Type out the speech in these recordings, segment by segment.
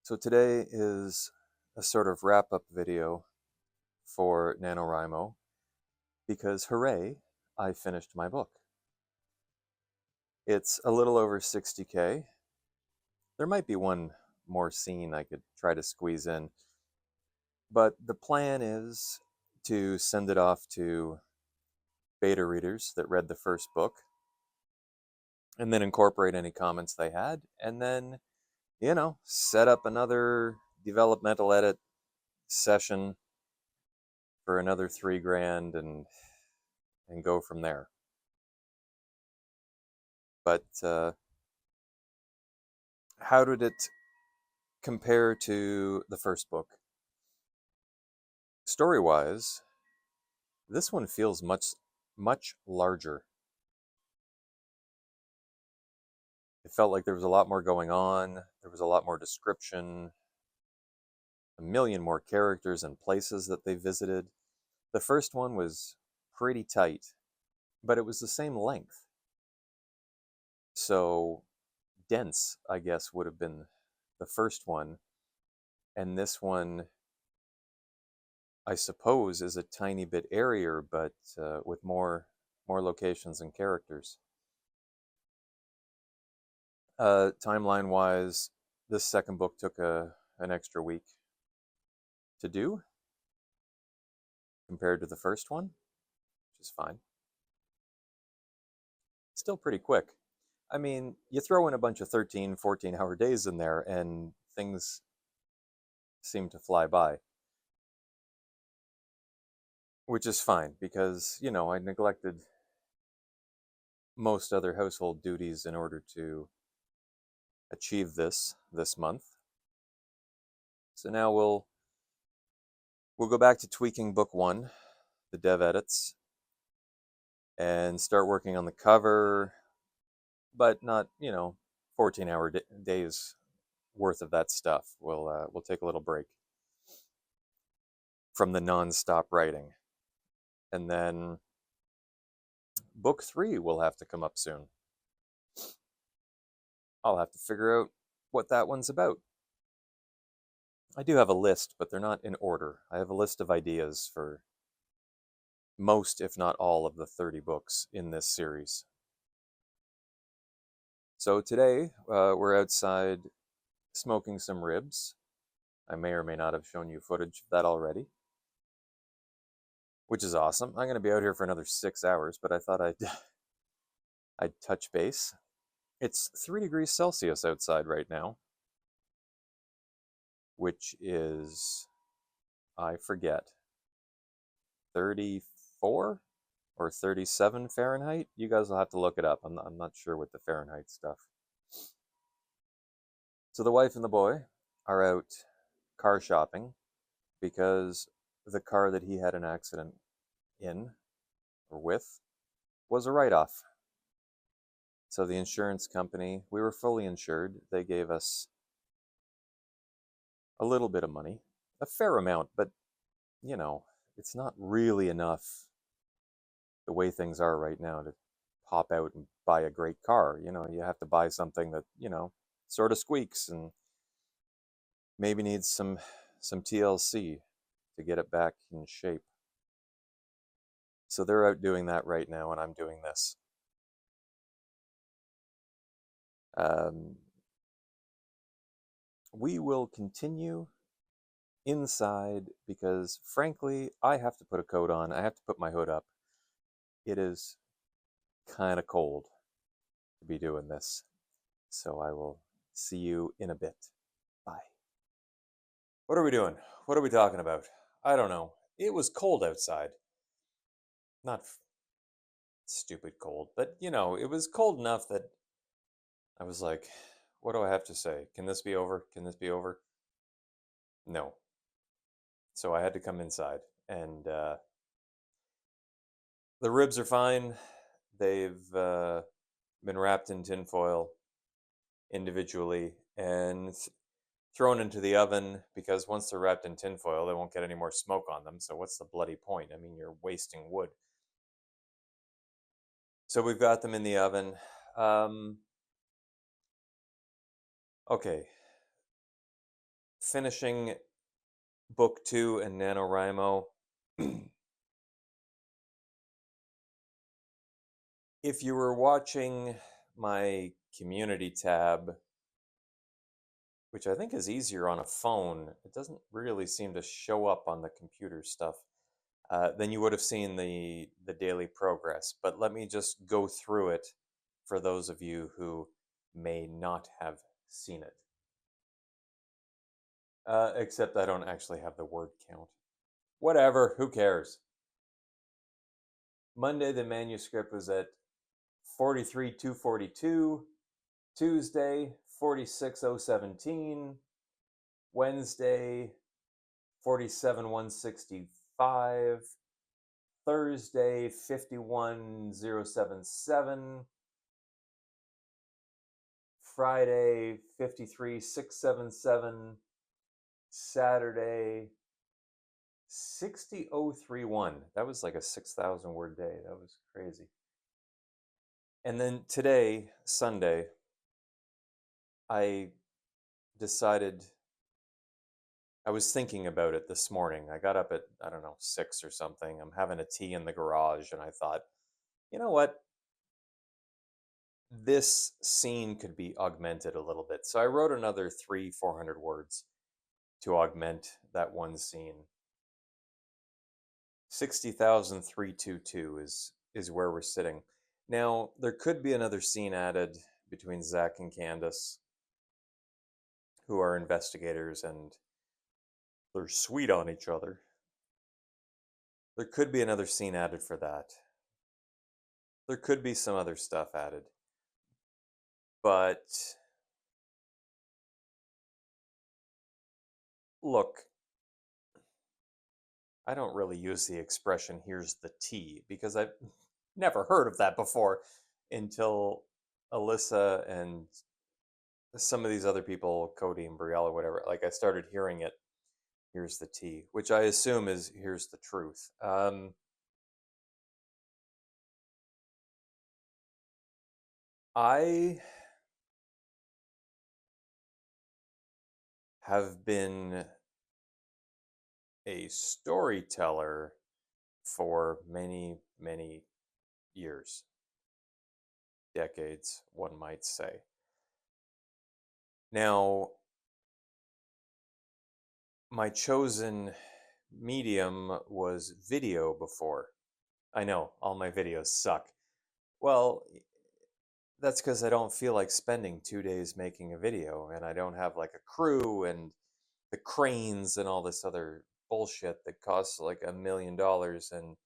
So today is a sort of wrap-up video for NaNoWriMo because hooray, I finished my book. It's a little over 60K. There might be one more scene I could try to squeeze in, but the plan is to send it off to beta readers that read the first book and then incorporate any comments they had and then, set up another developmental edit session for another 3 grand and go from there. But how did it compare to the first book? Story-wise, this one feels much larger. It felt like there was a lot more going on. There was a lot more description, a million more characters and places that they visited. The first one was pretty tight, but it was the same length. So dense, I guess, would have been the first one. And this one, I suppose, is a tiny bit airier, but with more locations and characters. Timeline-wise, this second book took an extra week to do compared to the first one, which is fine. Still pretty quick. I mean, you throw in a bunch of 13, 14-hour days in there, and things seem to fly by. Which is fine, because, I neglected most other household duties in order to achieve this month. So now we'll go back to tweaking book one, the dev edits, and start working on the cover, but not, 14-hour days worth of that stuff. We'll take a little break from the non-stop writing. And then book 3 will have to come up soon. I'll have to figure out what that one's about. I do have a list, but they're not in order. I have a list of ideas for most, if not all, of the 30 books in this series. So today, we're outside smoking some ribs. I may or may not have shown you footage of that already, which is awesome. I'm going to be out here for another 6 hours, but I thought I'd touch base. It's 3 degrees Celsius outside right now, which is, I forget, 34 or 37 Fahrenheit. You guys will have to look it up. I'm not sure with the Fahrenheit stuff. So the wife and the boy are out car shopping because the car that he had an accident in or with was a write-off. So the insurance company, we were fully insured. They gave us a little bit of money, a fair amount, but it's not really enough the way things are right now to pop out and buy a great car. You have to buy something that, sort of squeaks and maybe needs some TLC to get it back in shape. So they're out doing that right now, and I'm doing this. We will continue inside because, frankly, I have to put a coat on. I have to put my hood up. It is kind of cold to be doing this. So I will see you in a bit. Bye. What are we doing? What are we talking about? I don't know. It was cold outside. Not stupid cold, but it was cold enough that I was like, what do I have to say? Can this be over? Can this be over? No. So I had to come inside, and the ribs are fine. They've been wrapped in tinfoil individually and thrown into the oven, because once they're wrapped in tinfoil, they won't get any more smoke on them. So what's the bloody point? I mean, you're wasting wood. So we've got them in the oven. Okay. finishing book 2 in NaNoWriMo. If you were watching my community tab, which I think is easier on a phone, it doesn't really seem to show up on the computer stuff. Then you would have seen the daily progress. But let me just go through it for those of you who may not have seen it. Except I don't actually have the word count. Whatever, who cares? Monday, the manuscript was at 43,242. Tuesday, 46,017. Wednesday, 47,165. Thursday, 51,077. Friday, 53,677. Saturday, 60,031. That was like a 6,000 word day. That was crazy. And then today, Sunday, I decided, I was thinking about it this morning. I got up at, I don't know, 6 or something. I'm having a tea in the garage, and I thought, you know what? This scene could be augmented a little bit. So I wrote another 400 words to augment that one scene. 60,322 is where we're sitting. Now, there could be another scene added between Zach and Candace, who are investigators, and they're sweet on each other. There could be another scene added for that. There could be some other stuff added. But look, I don't really use the expression "here's the tea" because I've never heard of that before until Alyssa and some of these other people, Cody and Brielle or whatever, like I started hearing it. Here's the tea, which I assume is here's the truth. I have been a storyteller for many, many years, decades, one might say. Now, my chosen medium was video before. I know, all my videos suck. Well, that's because I don't feel like spending 2 days making a video, and I don't have like a crew and the cranes and all this other bullshit that costs like $1 million and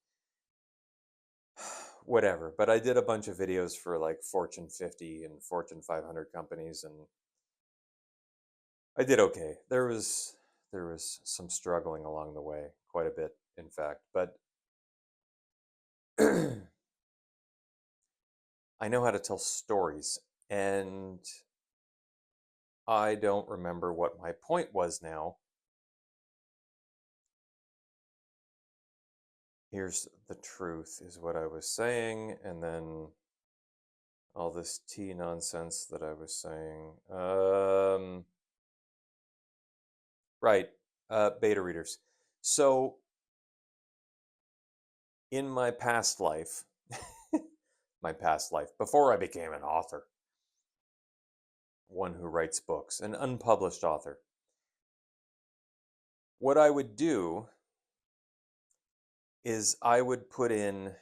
whatever. But I did a bunch of videos for like Fortune 50 and Fortune 500 companies, and I did okay. There was some struggling along the way, quite a bit, in fact. But I know how to tell stories, and I don't remember what my point was now. Here's the truth, is what I was saying, and then all this tea nonsense that I was saying. Right, beta readers. So, in my past life, before I became an author, one who writes books, an unpublished author, what I would do is I would put in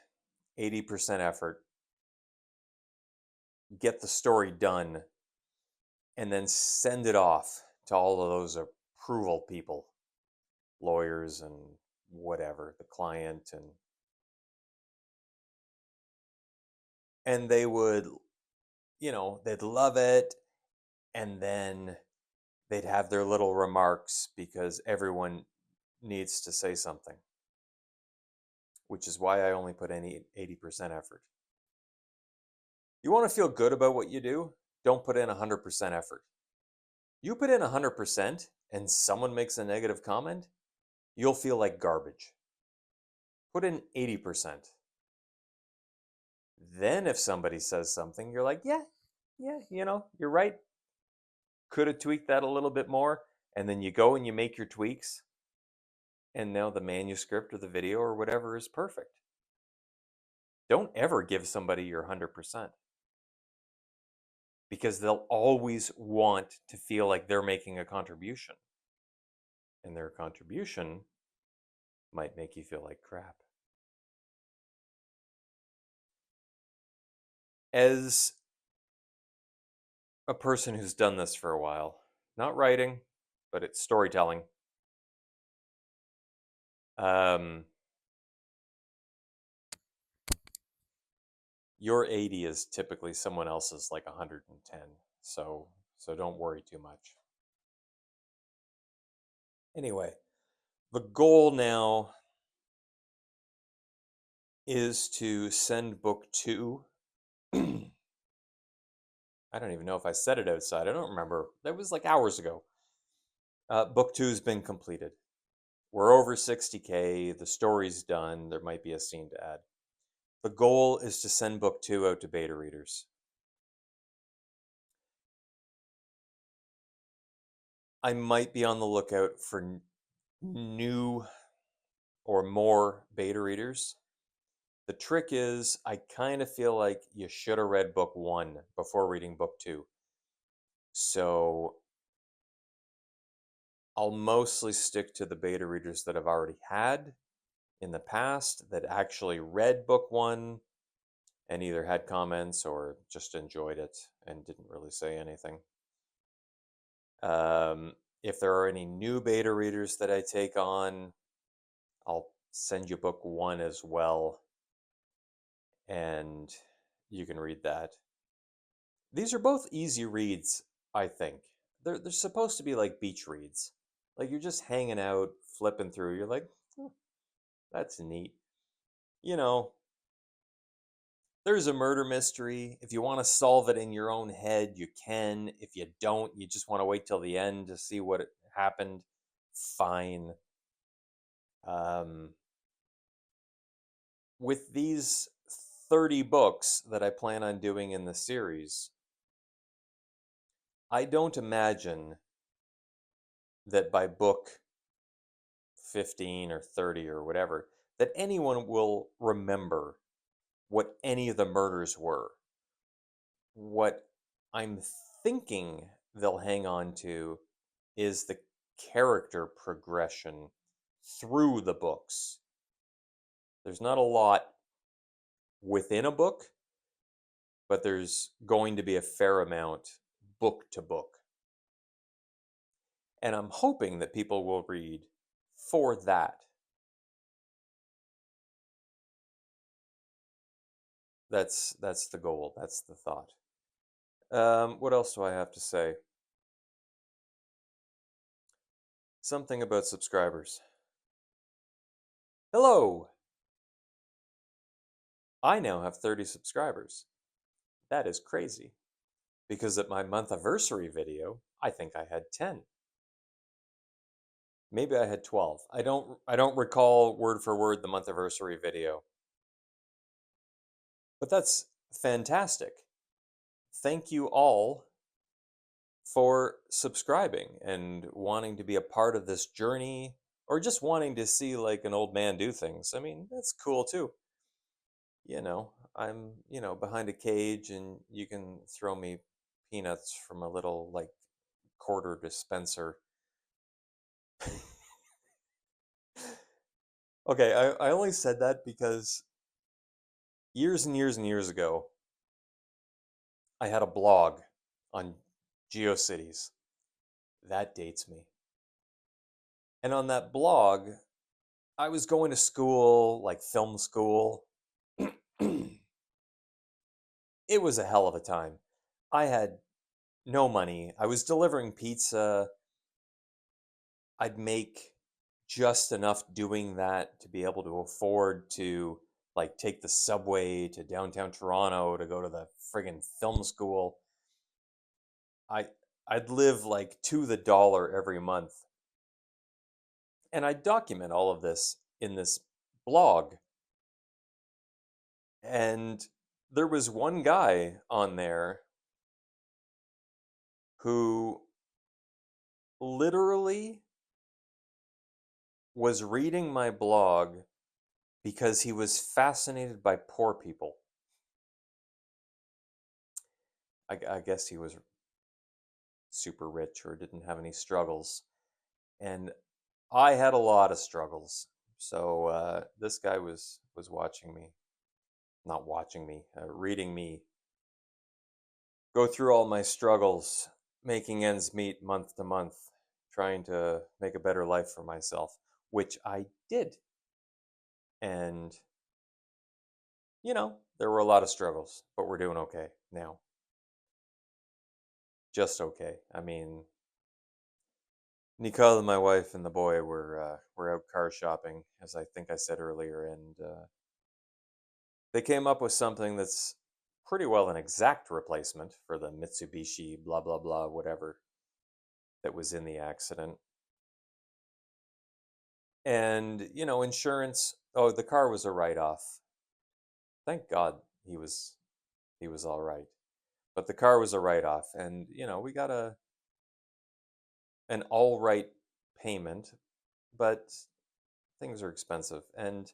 80% effort, get the story done, and then send it off to all of those approval people, lawyers and whatever, the client, and they would, they'd love it, and then they'd have their little remarks because everyone needs to say something, which is why I only put in 80% effort. You want to feel good about what you do? Don't put in 100% effort. You put in 100% and someone makes a negative comment, you'll feel like garbage. Put in 80%. Then if somebody says something, you're like, yeah, you're right. Could have tweaked that a little bit more. and then you go and you make your tweaks, and now the manuscript or the video or whatever is perfect. Don't ever give somebody your 100% because they'll always want to feel like they're making a contribution, and their contribution might make you feel like crap. As a person who's done this for a while, not writing, but it's storytelling, um, your 80 is typically someone else's like 110. So don't worry too much. Anyway, the goal now is to send book 2. I don't even know if I said it outside. I don't remember. That was like hours ago. Book 2's been completed. We're over 60K. The story's done. There might be a scene to add. The goal is to send book 2 out to beta readers. I might be on the lookout for new or more beta readers. The trick is, I kind of feel like you should have read book 1 before reading book 2. So I'll mostly stick to the beta readers that I've already had in the past that actually read book 1 and either had comments or just enjoyed it and didn't really say anything. If there are any new beta readers that I take on, I'll send you book 1 as well, and you can read that. These are both easy reads, I think. They're supposed to be like beach reads. Like you're just hanging out, flipping through. You're like, "Oh, that's neat." You know, there's a murder mystery. If you want to solve it in your own head, you can. If you don't, you just want to wait till the end to see what happened, fine. Um, with these 30 books that I plan on doing in the series, I don't imagine that by book 15 or 30 or whatever, that anyone will remember what any of the murders were. What I'm thinking they'll hang on to is the character progression through the books. There's not a lot within a book, but there's going to be a fair amount book to book. And I'm hoping that people will read for that. That's the goal. That's the thought. What else do I have to say? Something about subscribers. Hello! I now have 30 subscribers. That is crazy. Because at my month anniversary video, I think I had 10. Maybe I had 12. I don't recall word for word the month anniversary video. But that's fantastic. Thank you all for subscribing and wanting to be a part of this journey or just wanting to see like an old man do things. I mean, that's cool too. I'm, behind a cage and you can throw me peanuts from a little like quarter dispenser. Okay, I only said that because years and years and years ago, I had a blog on GeoCities. That dates me. And on that blog, I was going to school, like film school. It was a hell of a time. I had no money. I was delivering pizza. I'd make just enough doing that to be able to afford to like take the subway to downtown Toronto to go to the friggin' film school. I I'd live like to the dollar every month. And I document all of this in this blog. And there was one guy on there who literally was reading my blog because he was fascinated by poor people. I guess he was super rich or didn't have any struggles. And I had a lot of struggles. So this guy was watching me, not watching me, reading me go through all my struggles, making ends meet month to month, trying to make a better life for myself, which I did. And, there were a lot of struggles, but we're doing okay now. Just okay. I mean, Nicole, my wife, and the boy were out car shopping, as I think I said earlier, and they came up with something that's pretty well an exact replacement for the Mitsubishi blah blah blah whatever that was in the accident. And insurance. Oh, the car was a write-off. Thank God he was all right. But the car was a write-off, and we got an all right payment, but things are expensive. And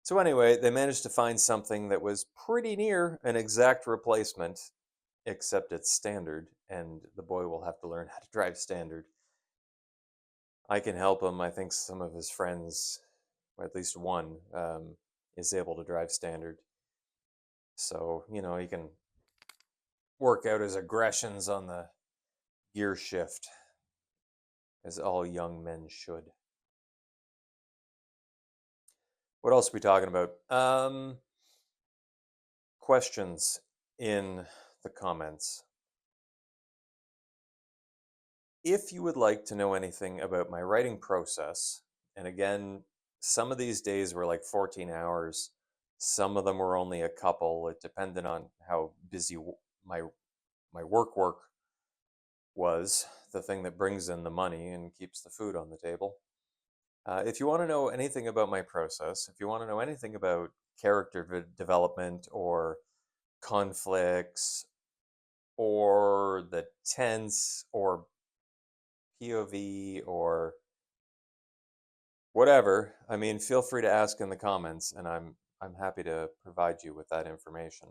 so anyway, they managed to find something that was pretty near an exact replacement, except it's standard, and the boy will have to learn how to drive standard. I can help him. I think some of his friends, or at least one, is able to drive standard. So, he can work out his aggressions on the gear shift, as all young men should. What else are we talking about? Questions in the comments. If you would like to know anything about my writing process, and again, some of these days were like 14 hours, some of them were only a couple. It depended on how busy my work was, the thing that brings in the money and keeps the food on the table. If you want to know anything about my process, if you want to know anything about character development or conflicts or the tense or POV or whatever, I mean, feel free to ask in the comments, and I'm happy to provide you with that information.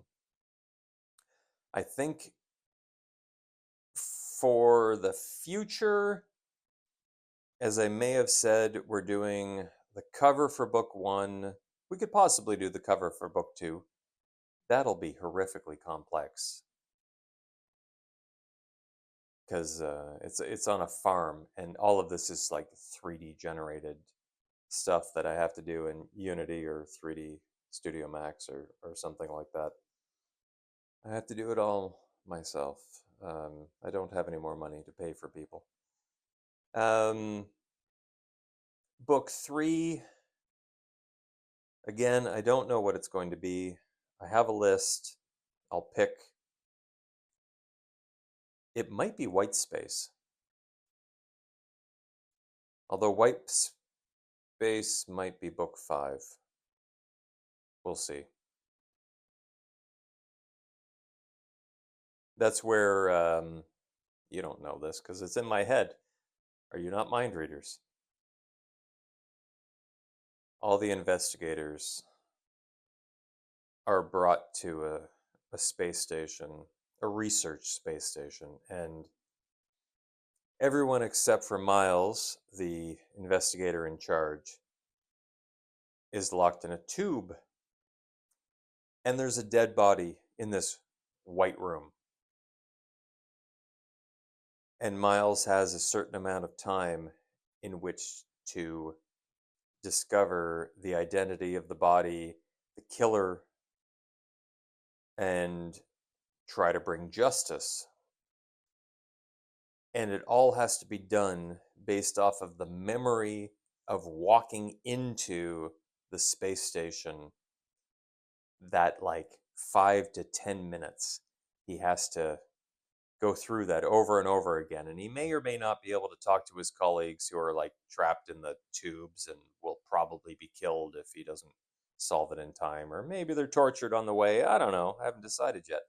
I think for the future, as I may have said, we're doing the cover for book 1. We could possibly do the cover for book 2. That'll be horrifically complex because it's on a farm, and all of this is like 3D generated stuff that I have to do in Unity or 3D Studio Max or something like that. I have to do it all myself. I don't have any more money to pay for people. Book 3, again, I don't know what it's going to be. I have a list. I'll pick. It might be White Space. Although White Space might be book 5. We'll see. That's where you don't know this because it's in my head. Are you not mind readers? All the investigators are brought to a space station, a research space station, and everyone except for Miles, the investigator in charge, is locked in a tube. And there's a dead body in this white room. And Miles has a certain amount of time in which to discover the identity of the body, the killer, and try to bring justice. And it all has to be done based off of the memory of walking into the space station, that like 5 to 10 minutes. He has to go through that over and over again. And he may or may not be able to talk to his colleagues who are like trapped in the tubes and will probably be killed if he doesn't solve it in time. Or maybe they're tortured on the way. I don't know. I haven't decided yet.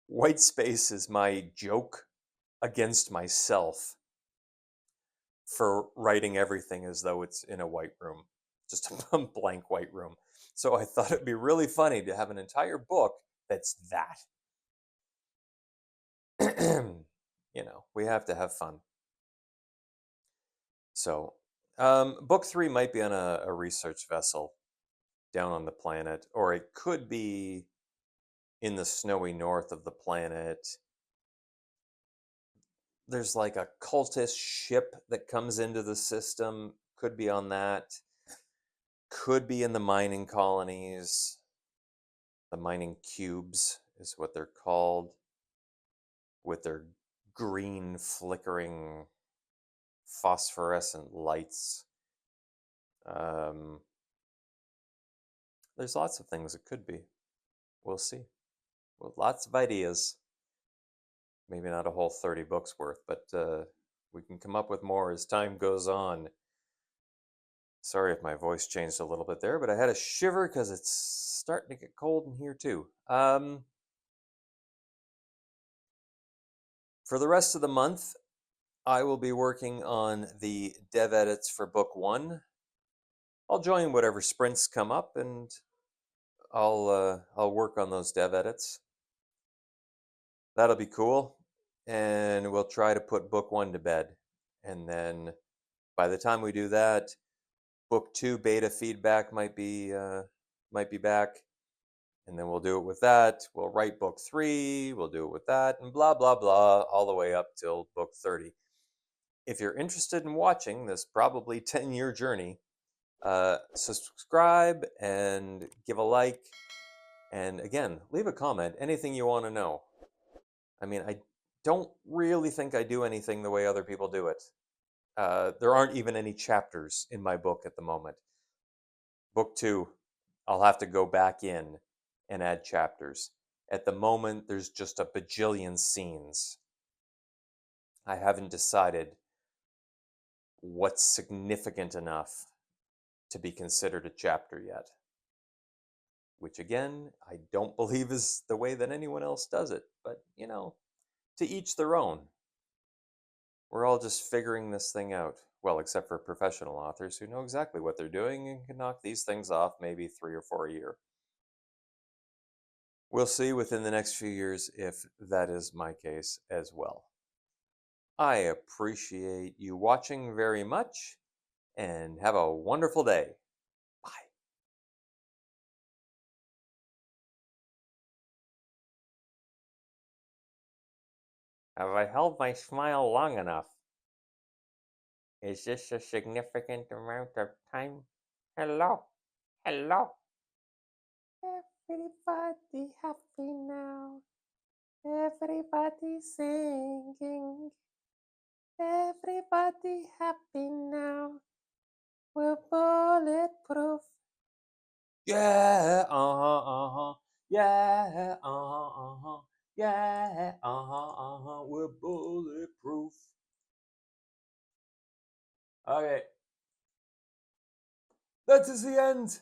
White Space is my joke against myself for writing everything as though it's in a white room, just a blank white room. So I thought it'd be really funny to have an entire book that's that. We have to have fun. So, book three might be on a research vessel down on the planet, or it could be in the snowy north of the planet. There's like a cultist ship that comes into the system, could be on that, could be in the mining colonies. The mining cubes is what they're called, with their green flickering phosphorescent lights. Um, there's lots of things it could be. We'll see. Well, lots of ideas. Maybe not a whole 30 books worth, but we can come up with more as time goes on. Sorry if my voice changed a little bit there, but I had a shiver because it's starting to get cold in here too. For the rest of the month, I will be working on the dev edits for book one. I'll join whatever sprints come up, and I'll work on those dev edits. That'll be cool, and we'll try to put book one to bed. And then by the time we do that, book two beta feedback might be back, and then we'll do it with that. We'll write book three, we'll do it with that, and blah blah blah, all the way up till book 30. If you're interested in watching this probably 10-year journey, subscribe and give a like, and again, leave a comment, anything you want to know. I mean, I don't really think I do anything the way other people do it. There aren't even any chapters in my book at the moment. Book two, I'll have to go back in and add chapters. At the moment, there's just a bajillion scenes. I haven't decided what's significant enough to be considered a chapter yet. Which again, I don't believe is the way that anyone else does it. But, to each their own. We're all just figuring this thing out. Well, except for professional authors who know exactly what they're doing and can knock these things off maybe 3 or 4 a year. We'll see within the next few years if that is my case as well. I appreciate you watching very much, and have a wonderful day. Bye. Have I held my smile long enough? Is this a significant amount of time? Hello? Hello? Everybody happy now. Everybody singing. Everybody happy now. We're bulletproof. Yeah, Yeah, Yeah, We're bulletproof. Okay. That is the end.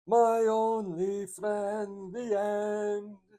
My only friend, the end.